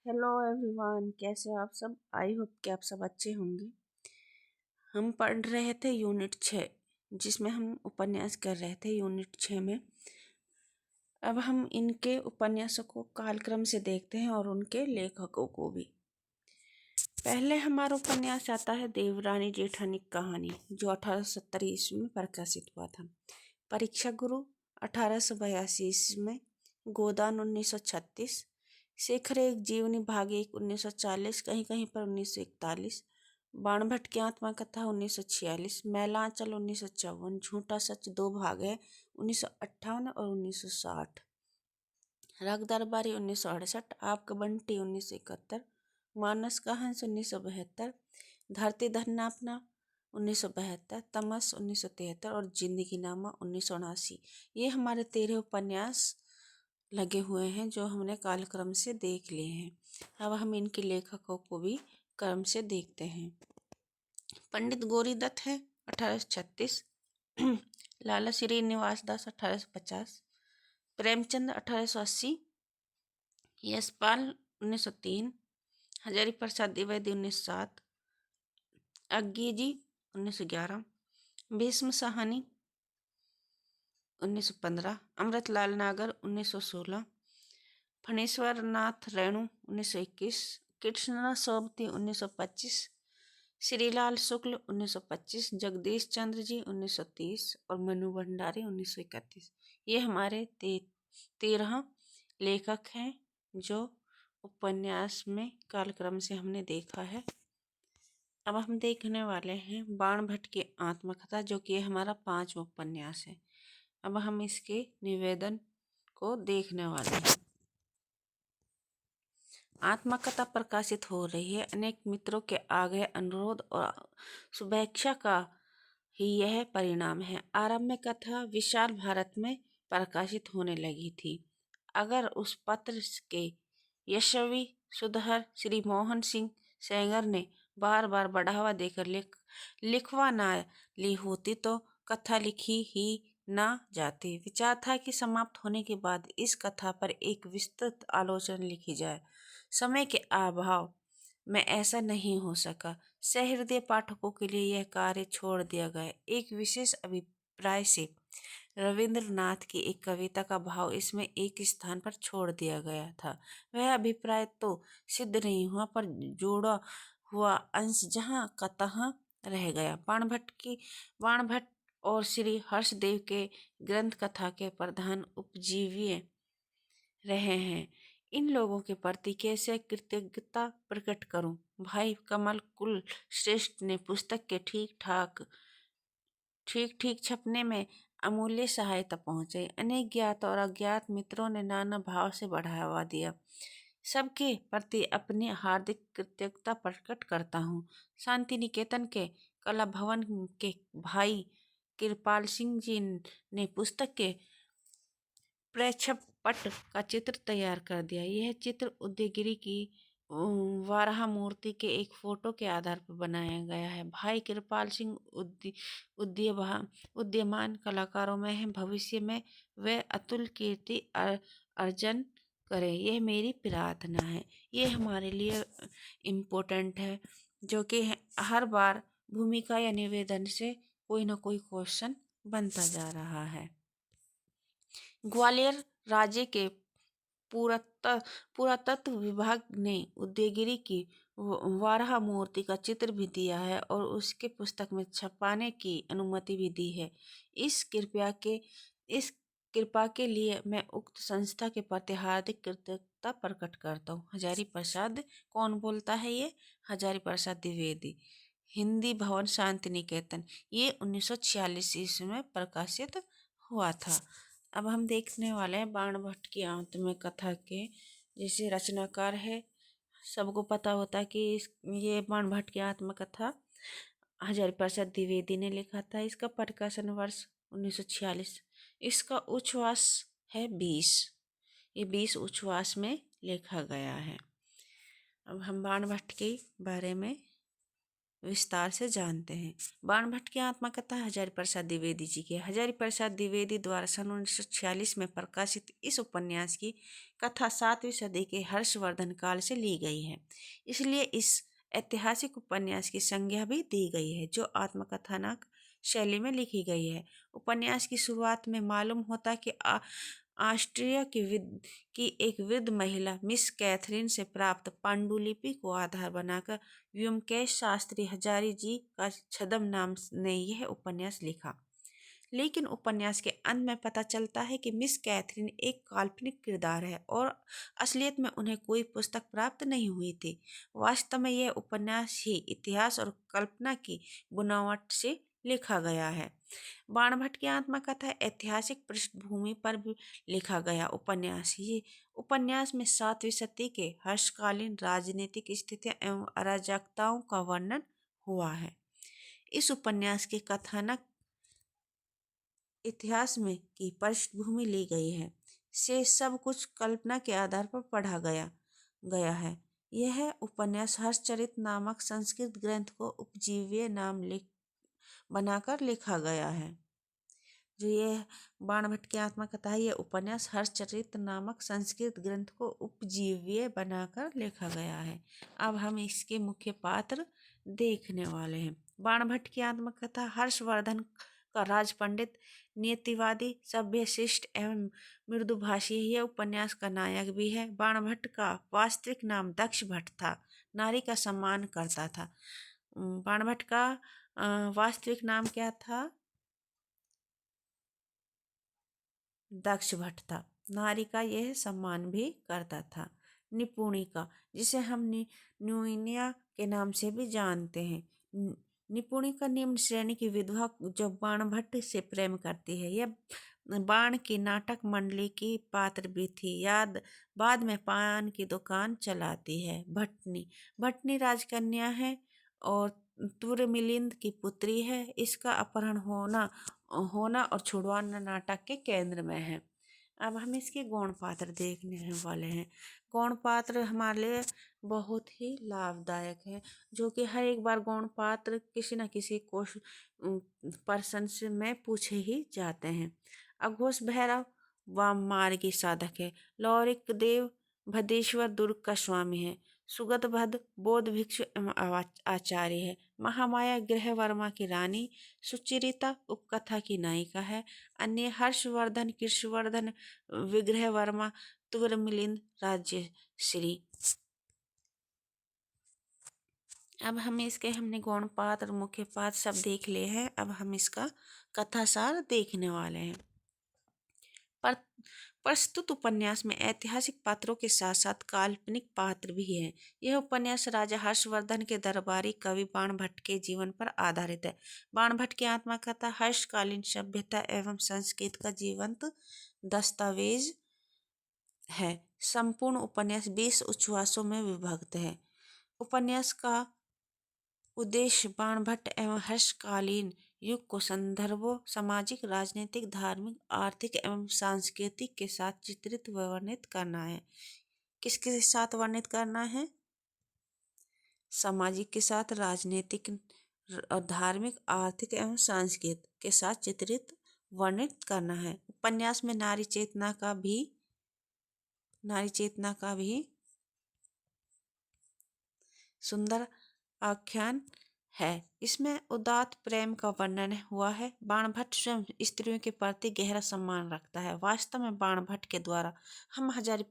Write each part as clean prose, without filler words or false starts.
Hello everyone, कैसे हो आप सब। आई होप कि आप सब अच्छे होंगे। हम पढ़ रहे थे यूनिट 6, जिसमें हम उपन्यास कर रहे थे यूनिट 6 में। अब हम इनके उपन्यासों को कालक्रम से देखते हैं और उनके लेखकों को भी। पहले हमारा उपन्यास आता है देवरानी जेठानी की कहानी, जो 1870 ईस्वी में प्रकाशित हुआ था। परीक्षा गुरु 1882 ईस्वी में, गोदान 1936, शेखर एक जीवनी भाग 1 1940, कहीं कहीं पर 1941, बाणभट्ट की आत्मकथा 1946, मैलांचल 1954, झूठा सच 2 भाग है 1958 और 1960, रग दरबारी 1968, आपका बंटी 1971, मानस का हंस 1972, धरती धन्नापना 1972, तमस 1973 और जिंदगी नामा 1979। ये हमारे 13 उपन्यास लगे हुए हैं जो हमने कालक्रम से देख लिए हैं। अब हम इनके लेखकों को भी क्रम से देखते हैं। पंडित गौरीदत्त है 1836, लाला श्रीनिवास दास 1850, प्रेमचंद 1880, यशपाल 1903, हजारी प्रसाद द्विवेदी 1907, अज्ञी 1911, भीष्म साहनी 1915, अमृतलाल नागर 1916, फणीश्वर नाथ रेणु 1921, कृष्णा सोबती 1925, श्रीलाल शुक्ल 1925, जगदीश चंद्र जी 1930 और मनु भंडारी 1931। ये हमारे 13 लेखक हैं जो उपन्यास में कालक्रम से हमने देखा है। अब हम देखने वाले हैं बाणभट्ट की आत्मकथा, जो कि हमारा 5वां उपन्यास है। अब हम इसके निवेदन को देखने वाले हैं। आत्मकथा प्रकाशित हो रही है। अनेक मित्रों के आगे अनुरोध और शुभेच्छा का ही यह परिणाम है। आरंभ में कथा विशाल भारत में प्रकाशित होने लगी थी। अगर उस पत्र के यशस्वी सुधर श्री मोहन सिंह सेंगर ने बार बार बढ़ावा देकर लिखवा ना ली होती तो कथा लिखी ही ना जाती। विचार था कि समाप्त होने के बाद इस कथा पर एक विस्तृत आलोचना लिखी जाए। समय के अभाव में ऐसा नहीं हो सका। सहृदय पाठकों के लिए यह कार्य छोड़ दिया गया। एक विशेष अभिप्राय से रविंद्रनाथ की एक कविता का भाव इसमें एक स्थान पर छोड़ दिया गया था। वह अभिप्राय तो सिद्ध नहीं हुआ, पर जोड़ा हुआ अंश जहाँ का तहाँ रह गया। बाणभट्ट और श्री हर्षदेव के ग्रंथ कथा के प्रधान उपजीव्य रहे हैं। इन लोगों के प्रति कैसे कृतज्ञता प्रकट करूं। भाई कमल कुल श्रेष्ठ ने पुस्तक के ठीक ठीक छपने में अमूल्य सहायता पहुंचाई। अनेक ज्ञात और अज्ञात मित्रों ने नाना भाव से बढ़ावा दिया। सबके प्रति अपनी हार्दिक कृतज्ञता प्रकट करता हूँ। शांति निकेतन के कला भवन के भाई कृपाल सिंह जी ने पुस्तक के प्रेक्षक पट का चित्र तैयार कर दिया। यह चित्र उदयगिरी की वाराह मूर्ति के एक फोटो के आधार पर बनाया गया है। भाई कृपाल सिंह उद्यमान कलाकारों में है। भविष्य में वे अतुल कीर्ति अर्जन करें, यह मेरी प्रार्थना है। ये हमारे लिए इम्पोर्टेंट है, जो कि हर बार भूमिका या निवेदन से कोई ना कोई क्वेश्चन बनता जा रहा है। ग्वालियर राज्य के पुरातत्व विभाग ने उदयगिरी की वाराह मूर्ति का चित्र भी दिया है और उसके पुस्तक में छपाने की अनुमति भी दी है। इस कृपा के लिए मैं उक्त संस्था के प्रति हार्दिक कृतज्ञता प्रकट करता हूँ। हजारी प्रसाद, कौन बोलता है ये? हजारी प्रसाद द्विवेदी, हिंदी भवन शांति निकेतन। ये 1946 ईस्वी में प्रकाशित हुआ था। अब हम देखने वाले हैं बाणभट्ट की आत्मकथा के जैसे रचनाकार है। सबको पता होता है कि ये बाणभट्ट की आत्मकथा हजारी प्रसाद द्विवेदी ने लिखा था। इसका प्रकाशन वर्ष 1946। इसका उच्छ्वास है 20। ये 20 उच्छ्वास में लिखा गया है। अब हम बाणभट्ट के बारे में विस्तार से जानते हैं। बाणभट्ट की आत्मकथा हजारी प्रसाद द्विवेदी जी की। हजारी प्रसाद द्विवेदी द्वारा सन 1946 में प्रकाशित इस उपन्यास की कथा 7वीं सदी के हर्षवर्धन काल से ली गई है, इसलिए इस ऐतिहासिक उपन्यास की संज्ञा भी दी गई है, जो आत्मकथानक शैली में लिखी गई है। उपन्यास की शुरुआत में मालूम होता है कि ऑस्ट्रिया की एक वृद्ध महिला मिस कैथरीन से प्राप्त पांडुलिपि को आधार बनाकर व्योमकेश शास्त्री हजारी जी का छद्म नाम ने यह उपन्यास लिखा। लेकिन उपन्यास के अंत में पता चलता है कि मिस कैथरीन एक काल्पनिक किरदार है और असलियत में उन्हें कोई पुस्तक प्राप्त नहीं हुई थी। वास्तव में यह उपन्यास ही इतिहास और कल्पना की बुनावट से लिखा गया है। बाणभट्ट की आत्मकथा ऐतिहासिक पृष्ठभूमि पर भी लिखा गया उपन्यास। ये उपन्यास में 7वीं सदी के हर्षकालीन राजनीतिक स्थितियां एवं अराजकताओं का वर्णन हुआ है। इस उपन्यास के कथानक इतिहास में की पृष्ठभूमि ली गई है, से सब कुछ कल्पना के आधार पर पढ़ा गया है। यह उपन्यास हर्षचरित नामक संस्कृत ग्रंथ को उपजीव्य नाम बनाकर लिखा गया है। जो ये बाणभट्ट की आत्मकथा है, यह उपन्यास हर्षचरित नामक संस्कृत ग्रंथ को उपजीव्य बनाकर लिखा गया है। अब हम इसके मुख्य पात्र देखने वाले हैं। बाणभट्ट की आत्मकथा हर्षवर्धन का राजपंडित, नीतिवादी, सभ्यशिष्ट एवं मृदुभाषी है। यह उपन्यास का नायक भी है। बाणभट्ट का वास्तविक नाम दक्ष भट्ट था, नारी का सम्मान करता था। बाणभट्ट का वास्तविक नाम क्या था? दक्ष भट्ट था। नारी का यह सम्मान भी करता था। निपुणिका, जिसे हम न्यूइनिया के नाम से भी जानते हैं। निपुणिका निम्न श्रेणी की विधवा जो बाणभट्ट से प्रेम करती है। यह बाण की नाटक मंडली की पात्र भी थी। बाद में पान की दुकान चलाती है। भट्टनी राजकन्या है और तुर्यमिलिंद की पुत्री है। इसका अपहरण होना और छुड़वाना नाटक के केंद्र में है। अब हम इसके गौण पात्र देखने वाले हैं। गौण पात्र हमारे लिए बहुत ही लाभदायक है, जो कि हर एक बार गौण पात्र किसी न किसी पर्सन से में पूछे ही जाते हैं। अघोष भैरव वाम मार्गी साधक है। लौरिक देव भदेश्वर दुर्ग का स्वामी है। सुगत भद बौद्ध भिक्षु एवं आचार्य है। महामाया गृहवर्मा की रानी। सुचरिता उपकथा की नायिका है। अन्य हर्षवर्धन, कृष्णवर्धन, विग्रह वर्मा, तुर्यमिलिंद, राज्यश्री। अब हमने गौण पात्र, मुख्य पात्र सब देख लिए हैं। अब हम इसका कथासार देखने वाले हैं। प्रस्तुत उपन्यास में ऐतिहासिक पात्रों के साथ साथ काल्पनिक पात्र भी हैं। यह उपन्यास राजा हर्षवर्धन के दरबारी कवि बाणभट्ट के जीवन पर आधारित है। बाणभट्ट की आत्मकथा हर्षकालीन सभ्यता एवं संस्कृति का जीवंत दस्तावेज है। संपूर्ण उपन्यास 20 उच्छ्वासों में विभक्त है। उपन्यास का उद्देश्य बाणभट्ट एवं हर्षकालीन युग को संदर्भों सामाजिक, राजनीतिक, धार्मिक, आर्थिक एवं सांस्कृतिक के साथ चित्रित व वर्णित करना है। किसके साथ वर्णित करना है? सामाजिक के साथ, राजनीतिक और धार्मिक, आर्थिक एवं सांस्कृतिक के साथ चित्रित वर्णित करना है। उपन्यास में नारी चेतना का भी सुंदर आख्यान है। इसमें उदात्त प्रेम का वर्णन हुआ है। बाणभट्ट स्वयं स्त्रियों के प्रति गहरा सम्मान रखता है। वास्तव में बाणभट्ट के द्वारा हम हजारी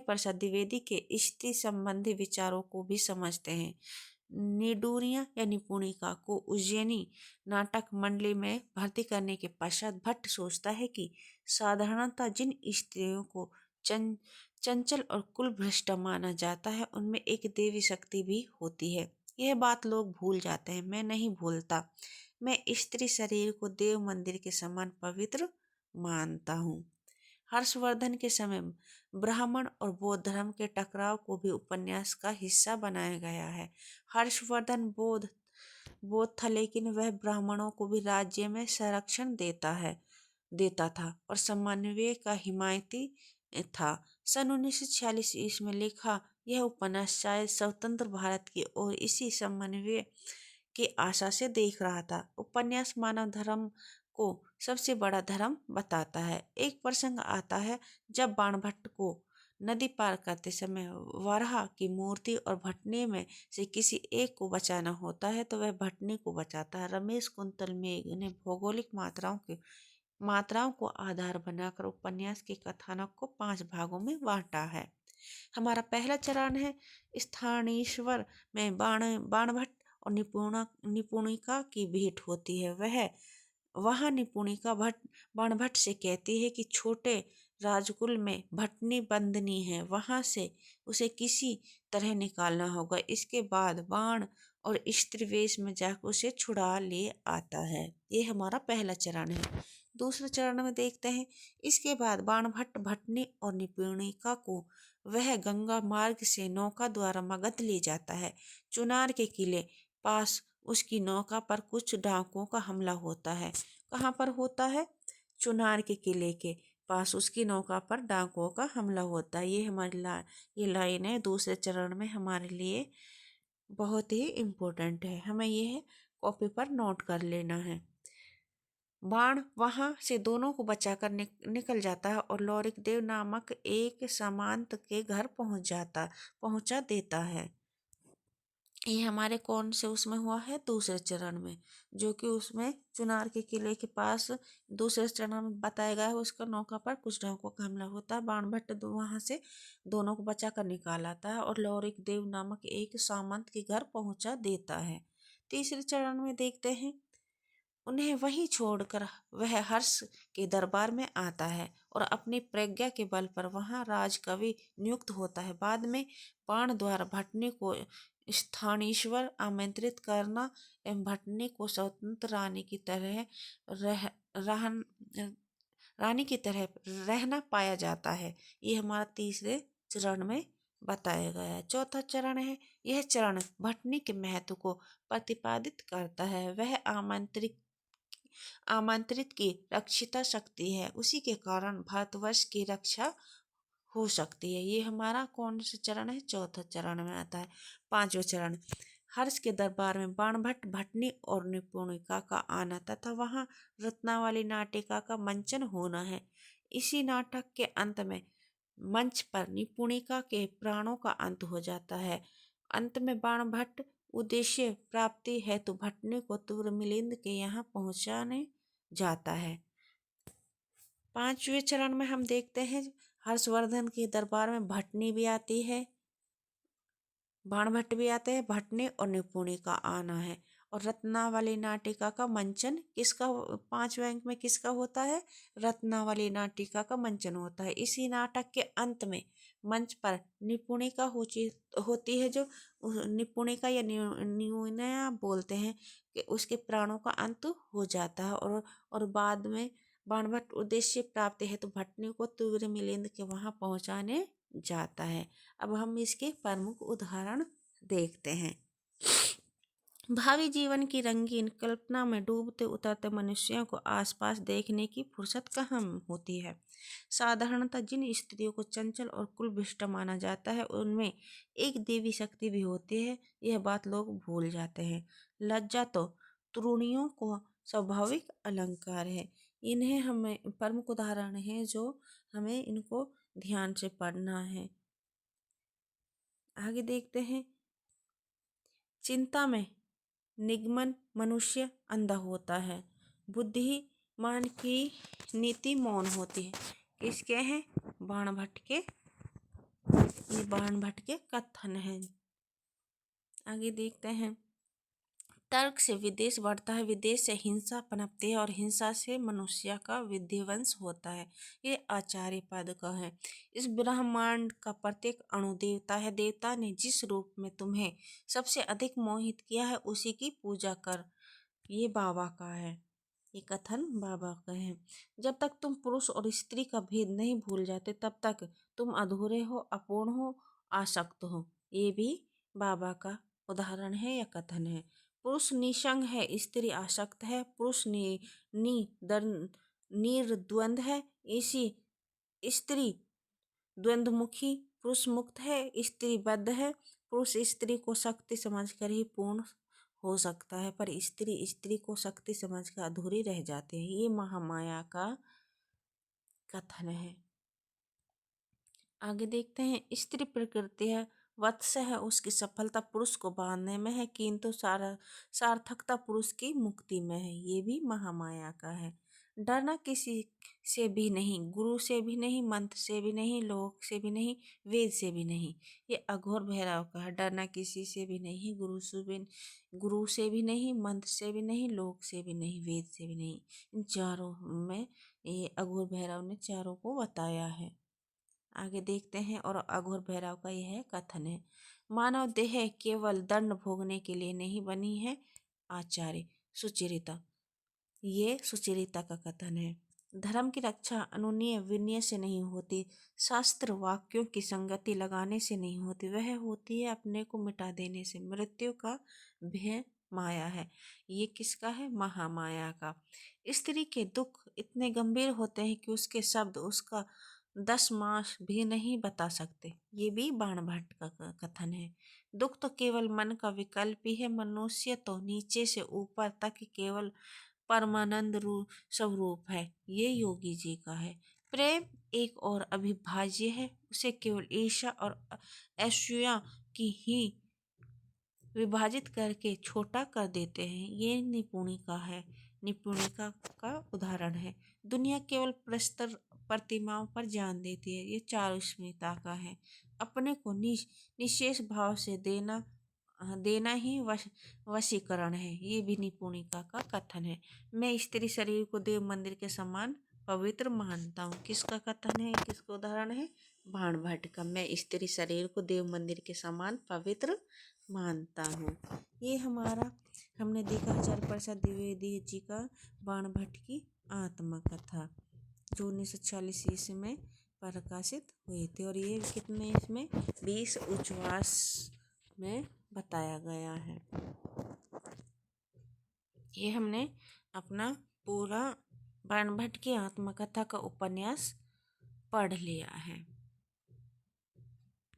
प्रसाद द्विवेदी के स्त्री संबंधी विचारों को भी समझते हैं। निडूरिया या निपुणिका को उज्जैनी नाटक मंडली में भर्ती करने के पश्चात भट्ट सोचता है कि साधारणतः जिन स्त्रियों को चंचल और कुल भ्रष्ट माना जाता है, उनमें एक देवी शक्ति भी होती है। यह बात लोग भूल जाते हैं। मैं नहीं भूलता। मैं स्त्री शरीर को देव मंदिर के समान पवित्र मानता हूँ। हर्षवर्धन के समय ब्राह्मण और बौद्ध धर्म के टकराव को भी उपन्यास का हिस्सा बनाया गया है। हर्षवर्धन बौद्ध था, लेकिन वह ब्राह्मणों को भी राज्य में संरक्षण देता था और समन्वय का हिमायती था। सन 1946 ईस्वी में लिखा यह उपन्यास शायद स्वतंत्र भारत की ओर इसी समन्वय की आशा से देख रहा था। उपन्यास मानव धर्म को सबसे बड़ा धर्म बताता है। एक प्रसंग आता है जब बाणभट्ट को नदी पार करते समय वराह की मूर्ति और भटनी में से किसी एक को बचाना होता है तो वह भटनी को बचाता है। रमेश कुंतल मेघ ने भौगोलिक मात्राओं को आधार बनाकर उपन्यास के कथानक को 5 भागों में बांटा है। हमारा पहला चरण है स्थानेश्वर में बाणभट्ट और निपुणिका की भेंट होती है। वहाँ निपुणिका बाणभट्ट से कहती है कि छोटे राजकुल में भटनी बंदनी है, वहाँ से उसे किसी तरह निकालना होगा। इसके बाद बाण और स्त्री वेश में जाकर उसे छुड़ा ले आता है। ये हमारा पहला चरण है। दूसरे चरण में देखते हैं, इसके बाद बाणभट्ट भटनी और निपुणिका को वह गंगा मार्ग से नौका द्वारा मगध ले जाता है। चुनार के किले पास उसकी नौका पर कुछ डाकुओं का हमला होता है। कहाँ पर होता है? चुनार के किले के पास उसकी नौका पर डाकुओं का हमला होता है। ये हमारी ये लाइन है दूसरे चरण में हमारे लिए बहुत ही इम्पोर्टेंट है, हमें ये कॉपी पर नोट कर लेना है। बाण वहां से दोनों को बचाकर निकल जाता है और लौरिक देव नामक एक सामंत के घर पहुंचा देता है। ये हमारे कौन से उसमें हुआ है? दूसरे चरण में, जो कि उसमें चुनार के किले के पास दूसरे चरण में बताया गया है। उसका नौका पर कुछ डाकुओं का हमला होता है। बाणभट्ट वहां से दोनों को बचाकर निकाल आता है और लौरिक देव नामक एक सामंत के घर पहुंचा देता है। तीसरे चरण में देखते हैं, उन्हें वहीं छोड़कर वह हर्ष के दरबार में आता है और अपनी प्रज्ञा के बल पर वहां राजकवि नियुक्त होता है। बाद में बाण द्वारा भटनी को स्थानीश्वर आमंत्रित करना एवं भटनी को स्वतंत्र रानी की तरह रहना पाया जाता है। ये हमारा तीसरे चरण में बताया गया है। चौथा चरण है, यह चरण भटनी के महत्व को प्रतिपादित करता है। वह आमंत्रित की रक्षिता शक्ति है, उसी के कारण भारतवर्ष की रक्षा हो सकती है। ये हमारा कौन सा चरण है? चौथा चरण में आता है। पांचवा चरण, हर्ष के दरबार में बाणभट्ट भटनी और निपुणिका का आना तथा वहां रत्नावली नाटिका का मंचन होना है। इसी नाटक के अंत में मंच पर निपुणिका के प्राणों का अंत हो जाता है। अंत में बाणभट्ट उद्देश्य प्राप्ति हेतु भटनी को तुर्य मिलिंद के यहाँ पहुंचाने जाता है। पांचवें चरण में हम देखते हैं, हर्षवर्धन के दरबार में भटनी भी आती है, बाणभट्ट भी आते हैं, भटनी और निपुणी का आना है। और रत्नावली नाटिका का मंचन किसका 5वें अंक में किसका होता है? रत्नावली नाटिका का मंचन होता है। इसी नाटक के अंत में मंच पर निपुणिका होती है, जो निपुणिका या न्यूनया बोलते हैं कि उसके प्राणों का अंत हो जाता है। और बाद में बाणभट्ट उद्देश्य प्राप्ति है तो भटनी को तुर्य मिलिंद के वहां पहुंचाने जाता है। अब हम इसके प्रमुख उदाहरण देखते हैं। भावी जीवन की रंगीन कल्पना में डूबते उतरते मनुष्यों को आसपास देखने की फुर्सत कहाँ होती है। साधारणतः जिन स्त्रियों को चंचल और कुलभ्रष्ट माना जाता है उनमें एक देवी शक्ति भी होती है, यह बात लोग भूल जाते हैं। लज्जा तो तरुणियों को स्वाभाविक अलंकार है। इन्हें हमें प्रमुख उदाहरण है जो हमें इनको ध्यान से पढ़ना है। आगे देखते हैं, चिंता में निगमन मनुष्य अंधा होता है, बुद्धिमान की नीति मौन होती है। किसके हैं? बाणभट्ट के, ये बाणभट्ट के कथन हैं। आगे देखते हैं, तर्क से विद्वेष बढ़ता है, विद्वेष से हिंसा पनपती है और हिंसा से मनुष्य का विध्वंस होता है। ये आचार्य पद का है। इस ब्रह्मांड का प्रत्येक अणु देवता है। देवता ने जिस रूप में तुम्हें सबसे अधिक मोहित किया है उसी की पूजा कर। ये बाबा का है, ये कथन बाबा का है। जब तक तुम पुरुष और स्त्री का भेद नहीं भूल जाते तब तक तुम अधूरे हो, अपूर्ण हो, आसक्त हो। ये भी बाबा का उदाहरण है या कथन है। पुरुष निसंग है, स्त्री आसक्त है। पुरुष निर्द्वंद है, इसी स्त्री द्वंद्वमुखी। पुरुष मुक्त है, स्त्री बद्ध है। पुरुष स्त्री को शक्ति समझकर ही पूर्ण हो सकता है, पर स्त्री स्त्री को शक्ति समझकर अधूरी रह जाती है। ये महामाया का कथन है। आगे देखते हैं, स्त्री प्रकृति है, वत्स है, उसकी सफलता पुरुष को बांधने में है, किंतु सार्थकता पुरुष की मुक्ति में है। ये भी महामाया का है। डरना किसी से भी नहीं, गुरु से भी नहीं, मंत्र से भी नहीं, लोक से भी नहीं, वेद से भी नहीं। ये अघोर भैरव का है। डरना किसी से भी नहीं, गुरु से भी नहीं, मंत्र से भी नहीं, लोक से भी नहीं, वेद से भी नहीं। इन चारों में ये अघोर भैरव ने चारों को बताया है। आगे देखते हैं, और अघोर भैरव का यह कथन है, मानव देह केवल दंड भोगने के लिए नहीं बनी है। आचार्य सुचरिता, ये सुचरिता का कथन है। धर्म की रक्षा अनुनय विनय से नहीं होती, शास्त्र वाक्यों की संगति लगाने से नहीं होती, वह होती है अपने को मिटा देने से। मृत्यु का भय माया है। ये किसका है? महामाया का। स्त्री के दुख इतने गंभीर होते हैं कि उसके शब्द उसका 10 मास भी नहीं बता सकते। ये भी बाणभट्ट का कथन है। दुख तो केवल मन का विकल्प ही है। मनुष्य तो नीचे से ऊपर तक केवल परमानंद स्वरूप है। ये योगी जी का है। प्रेम एक और अविभाज्य है, उसे केवल ईर्ष्या और असूया की ही विभाजित करके छोटा कर देते हैं। ये निपुणिका है, निपुणिका का उदाहरण है। दुनिया केवल प्रस्तर प्रतिमाओं पर जान देती है। ये चारुस्मिता का है। अपने को निशेष भाव से देना ही वशीकरण है। ये भी निपुणिका का कथन है। मैं स्त्री शरीर को देव मंदिर के समान पवित्र मानता हूँ। किसका कथन है? किसका उदाहरण है? बाणभट्ट का। मैं स्त्री शरीर को देव मंदिर के समान पवित्र मानता हूँ। ये हमने देखा आचार्य प्रसाद द्विवेदी जी का बाणभट्ट की आत्मकथा, जो 1946 ईस्वी में प्रकाशित हुई थी। और ये कितने इसमें 20 उच्छ्वास में बताया गया है। ये हमने अपना पूरा बाणभट्ट की आत्मकथा का उपन्यास पढ़ लिया है।